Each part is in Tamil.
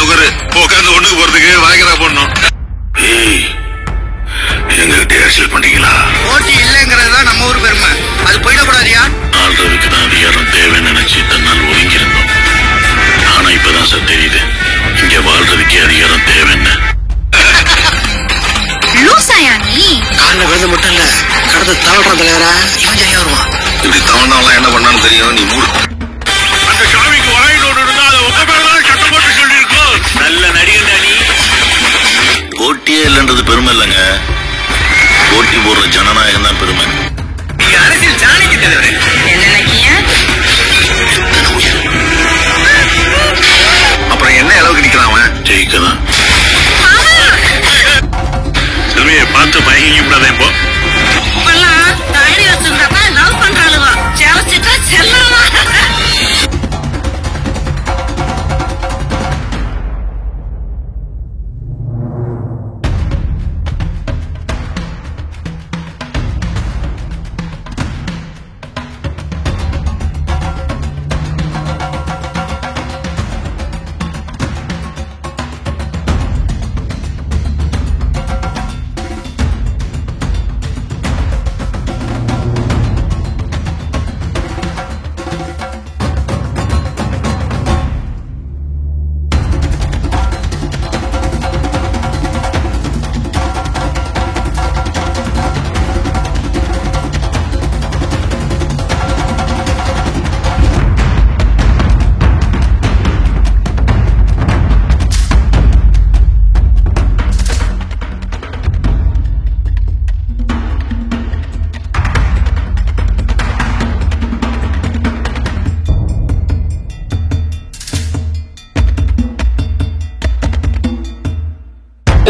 சுகர் உட்காந்து ஒண்ணுக்கு போறதுக்கு வாய்க்கிறா போடணும். எங்ககிட்ட அரசியல் பண்ணீங்களா? போட்டி இல்லைங்கிறதுதான் நம்ம ஊர் பெருமை. அது போயிடக்கூடாதியா? ஆள்றதுக்கு தான் அதிகாரம் தேவைன்னு நினைச்சு தன்னால் ஒதுங்கி இருந்தோம். ஆனா இப்பதான் சார் தெரியுது இங்க வாழ்றதுக்கே அதிகாரம் தேவைன்னு. லூசாயா நீ? காலில் விழுந்து மட்டும் இல்ல, கடந்து தவழ்றான் தலைவரா. இவன் சரியா வருவான். இப்படி தவணாலாம் என்ன பண்ணான்னு தெரியும். நீ மூடு. அந்த சாமிக்கு வாயினோடு இருந்தா அதை உங்க பேரதான் சட்டம் போட்டு சொல்லியிருக்கோம். நல்ல நடிகர் நீ. போட்டியே இல்லைன்றது பெருமை இல்லைங்க, போட்டி போடுற ஜனநாயகம் தான் பெருமை. நீங்க அரசியல் ஜானிக்கு தலைவரே. என்ன நினைக்கிய? அப்புறம் என்ன அளவுக்கு நிக்கிறான் அவன்? ஜெயிக்கலாம். செல்வியை பார்த்து பயங்கி விடாத. இப்போ இப்பெல்லாம் தாடி வச்சிருந்தா லவ் பண்றாளுவா, சேலச்சிட்டா செல்லவா.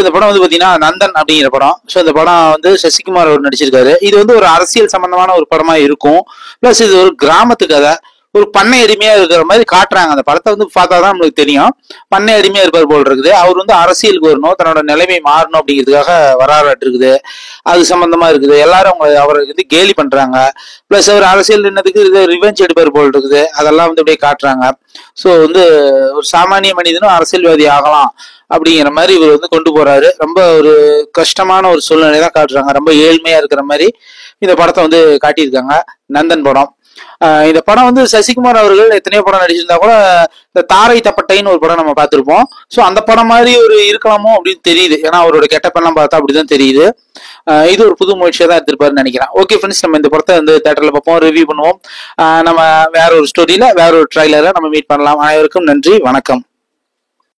இந்த படம் வந்து பாத்தீங்கன்னா நந்தன் அப்படிங்கிற படம். ஸோ இந்த படம் வந்து சசிகுமார் அவர் நடிச்சிருக்காரு. இது வந்து ஒரு அரசியல் சம்பந்தமான ஒரு படமா இருக்கும். பிளஸ் இது ஒரு கிராமத்து கதை, ஒரு பண்ணை அடிமையா இருக்கிற மாதிரி காட்டுறாங்க. அந்த படத்தை வந்து பார்த்தாதான் நம்மளுக்கு தெரியும். பண்ணை அடிமையா இருப்பார் போல் இருக்குது. அவர் வந்து அரசியலுக்கு வரணும், தன்னோட நிலைமை மாறணும் அப்படிங்கிறதுக்காக வராட்டு இருக்குது. அது சம்பந்தமா இருக்குது. எல்லாரும் அவரை வந்து கேலி பண்றாங்க. பிளஸ் அவர் அரசியல் நின்னதுக்கு இது ரிவெஞ்ச் எடுப்பார் போல் இருக்குது. அதெல்லாம் வந்து அப்படியே காட்டுறாங்க. ஸோ வந்து ஒரு சாமானிய மனிதனும் அரசியல்வாதி ஆகலாம் அப்படிங்கிற மாதிரி இவர் வந்து கொண்டு போறாரு. ரொம்ப ஒரு கஷ்டமான ஒரு சூழ்நிலை தான் காட்டுறாங்க. ரொம்ப ஏழ்மையா இருக்கிற மாதிரி இந்த படத்தை வந்து காட்டியிருக்காங்க. நந்தன் படம். இந்த படம் வந்து சசிகுமார் அவர்கள் எத்தனையோ படம் நடிச்சிருந்தா கூட இந்த தாரை தப்பட்டைன்னு ஒரு படம் நம்ம பார்த்திருப்போம். ஸோ அந்த படம் மாதிரி ஒரு இருக்கலாமோ அப்படின்னு தெரியுது. ஏன்னா அவரோட கெட்டப்பெல்லாம் பார்த்தா அப்படிதான் தெரியுது. இது ஒரு புது முயற்சியா தான் எடுத்திருப்பாருன்னு நினைக்கிறேன். ஓகே ஃப்ரெண்ட்ஸ், நம்ம இந்த படத்தை வந்து தியேட்டர்ல பார்ப்போம், ரிவ்யூ பண்ணுவோம். நம்ம வேற ஒரு ஸ்டோரியில வேற ஒரு ட்ரைலர்ல நம்ம மீட் பண்ணலாம். அனைவருக்கும் நன்றி, வணக்கம்.